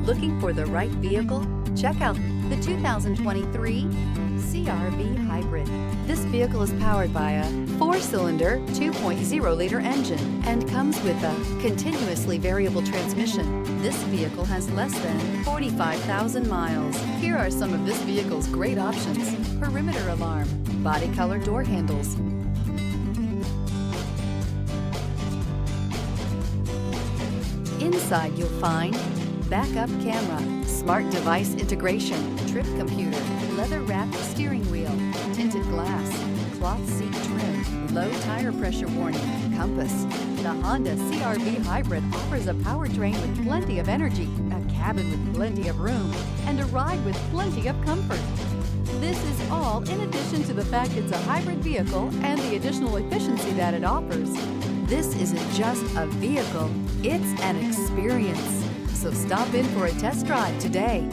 Looking for the right vehicle? Check out the 2023 CR-V Hybrid. This vehicle is powered by a 4-cylinder, 2.0-liter engine and comes with a continuously variable transmission. This vehicle has less than 45,000 miles. Here are some of this vehicle's great options: perimeter alarm, body color door handles, inside you'll find backup camera, smart device integration, trip computer, leather-wrapped steering wheel, tinted glass, cloth seat trim, low tire pressure warning, compass. The Honda CR-V Hybrid offers a powertrain with plenty of energy, a cabin with plenty of room, and a ride with plenty of comfort. This is all in addition to the fact it's a hybrid vehicle and the additional efficiency that it offers. This isn't just a vehicle, it's an experience. So stop in for a test drive today.